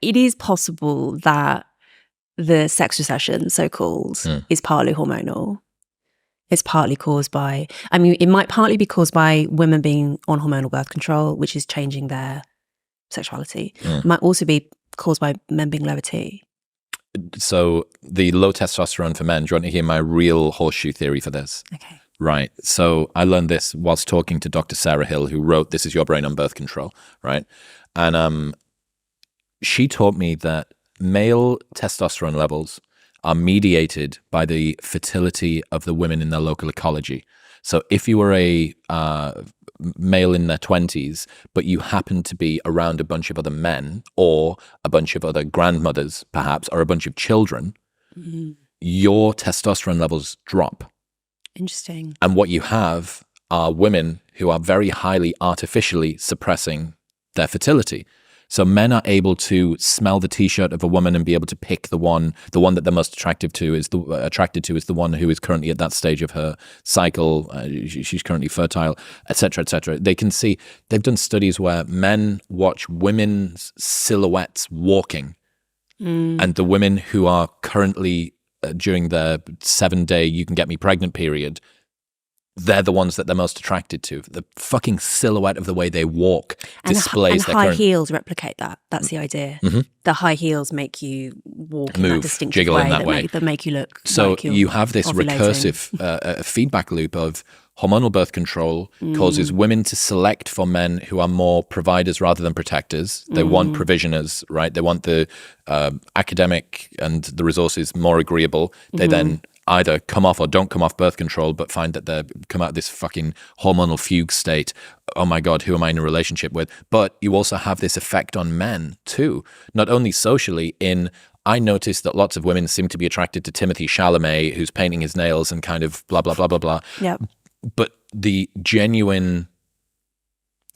it is possible that the sex recession, so-called, is partly hormonal. It's partly caused by, I mean, it might partly be caused by women being on hormonal birth control, which is changing their sexuality. It might also be caused by men being lower T. So the low testosterone for men, do you want to hear my real horseshoe theory for this? Okay. Right. So I learned this whilst talking to Dr. Sarah Hill, who wrote This Is Your Brain on Birth Control, right? And she taught me that male testosterone levels are mediated by the fertility of the women in their local ecology. So if you were a male in their 20s, but you happen to be around a bunch of other men or a bunch of other grandmothers, perhaps, or a bunch of children, your testosterone levels drop. Interesting. And what you have are women who are very highly artificially suppressing their fertility. So men are able to smell the t-shirt of a woman and be able to pick the one that they're most attracted to is the one who is currently at that stage of her cycle. She's currently fertile, etc., etc. They can see, they've done studies where men watch women's silhouettes walking, and the women who are currently during their 7-day you can get me pregnant period, they're the ones that they're most attracted to. The fucking silhouette of the way they walk displays their high current... heels replicate that. That's the idea. The high heels make you walk in that distinctive jiggle way, in that way. That make you look so like you're you have this ovulating. recursive feedback loop of hormonal birth control causes women to select for men who are more providers rather than protectors. They want provisioners, right? They want the academic and the resources more agreeable. They then either come off or don't come off birth control, but find that they come out of this fucking hormonal fugue state. Oh my God, who am I in a relationship with? But you also have this effect on men too, not only socially I noticed that lots of women seem to be attracted to Timothée Chalamet, who's painting his nails and kind of blah, blah, blah, blah, blah. Yep. But the genuine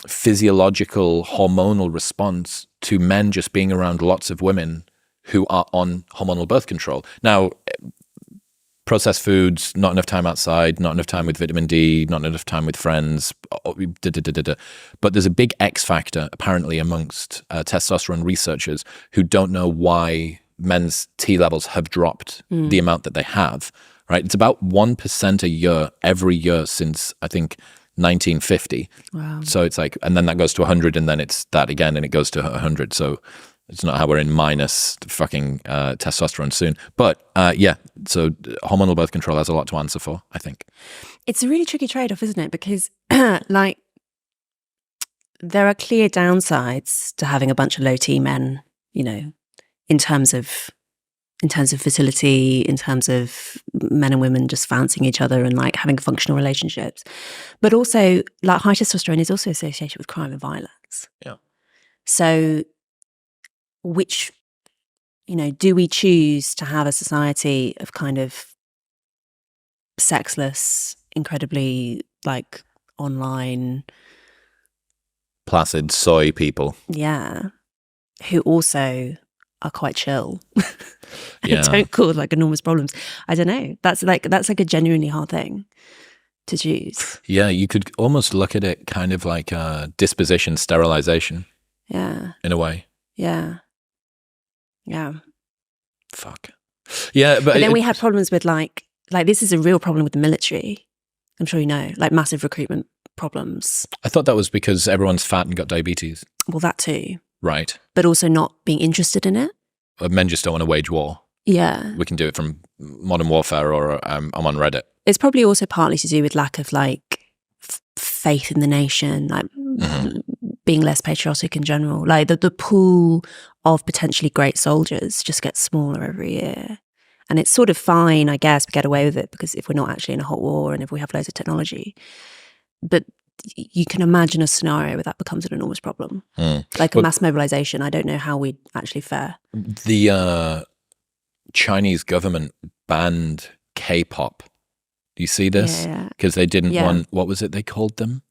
physiological hormonal response to men just being around lots of women who are on hormonal birth control. Now, processed foods, not enough time outside, not enough time with vitamin D, not enough time with friends, but there's a big X factor apparently amongst testosterone researchers who don't know why men's T levels have dropped the amount that they have, right? It's about 1% a year, every year since, I think, 1950. Wow. So it's like, and then that goes to 100 and then it's that again and it goes to 100. So it's not how we're in minus fucking testosterone soon. But yeah, so hormonal birth control has a lot to answer for, I think. It's a really tricky trade-off, isn't it? Because like there are clear downsides to having a bunch of low T men, you know, in terms of fertility, in terms of men and women just fancying each other and like having functional relationships. But also like high testosterone is also associated with crime and violence. Yeah. So which, you know, do we choose to have a society of kind of sexless, incredibly like online, placid soy people? Yeah. Who also are quite chill and Yeah. don't cause like enormous problems. I don't know. That's like a genuinely hard thing to choose. Yeah, you could almost look at it kind of like disposition sterilization. Yeah. In a way. Yeah. Yeah. Fuck. Yeah, but then we had problems with like this is a real problem with the military. I'm sure you know, like massive recruitment problems. I thought that was because everyone's fat and got diabetes. Well, that too. Right. But also not being interested in it. Men just don't want to wage war. Yeah. We can do it from Modern Warfare or I'm on Reddit. It's probably also partly to do with lack of like faith in the nation, like being less patriotic in general. Like the pool of potentially great soldiers just gets smaller every year. And it's sort of fine, I guess, we get away with it because if we're not actually in a hot war and if we have loads of technology. But you can imagine a scenario where that becomes an enormous problem. Like a mass mobilization. I don't know how we'd actually fare. The Chinese government banned K-pop. Do you see this? Because they didn't want, what was it they called them?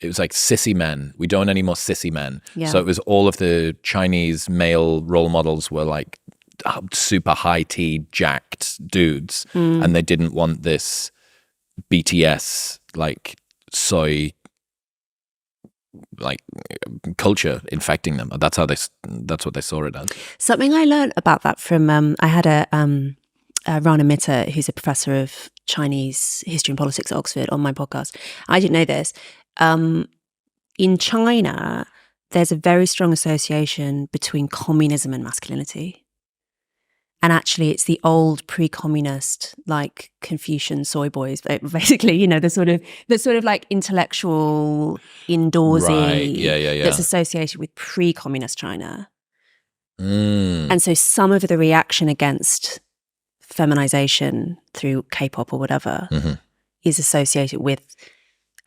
It was like sissy men. We don't want any more sissy men. Yeah. So it was all of the Chinese male role models were like super high T jacked dudes. And they didn't want this BTS like soy like culture infecting them. That's what they saw it as. Something I learned about that from I had a Rana Mitter, who's a professor of Chinese history and politics at Oxford, on my podcast. I didn't know this. In China, there's a very strong association between communism and masculinity. And actually, it's the old pre-communist, like Confucian soy boys, basically, you know, the sort of like intellectual, indoorsy that's associated with pre-communist China. And so some of the reaction against feminization through K-pop or whatever is associated with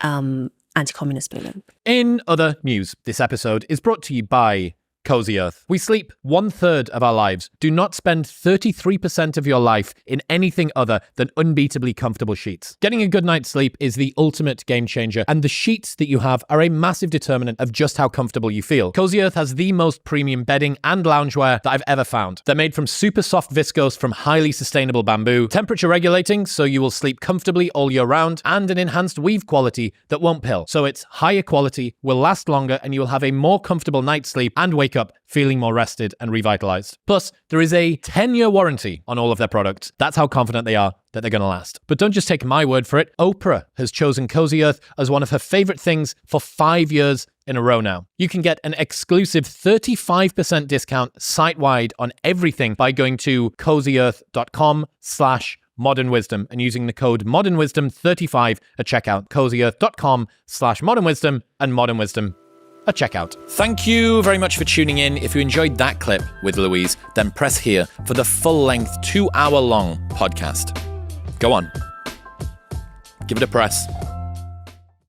anti-communist movement. In other news, this episode is brought to you by Cozy Earth. We sleep 1/3 of our lives. Do not spend 33% of your life in anything other than unbeatably comfortable sheets. Getting a good night's sleep is the ultimate game changer, and the sheets that you have are a massive determinant of just how comfortable you feel. Cozy Earth has the most premium bedding and loungewear that I've ever found. They're made from super soft viscose from highly sustainable bamboo, temperature regulating so you will sleep comfortably all year round, and an enhanced weave quality that won't pill. So it's higher quality, will last longer, and you will have a more comfortable night's sleep and wake up feeling more rested and revitalized. Plus, there is a 10-year warranty on all of their products. That's how confident they are that they're going to last. But don't just take my word for it. Oprah has chosen Cozy Earth as one of her favorite things for 5 years in a row now. You can get an exclusive 35% discount site-wide on everything by going to cozyearth.com/modernwisdom and using the code modernwisdom35 at checkout. cozyearth.com/modernwisdom and modernwisdom at checkout. Thank you very much for tuning in. If you enjoyed that clip with Louise, then press here for the full-length 2-hour-long podcast. Go on. Give it a press.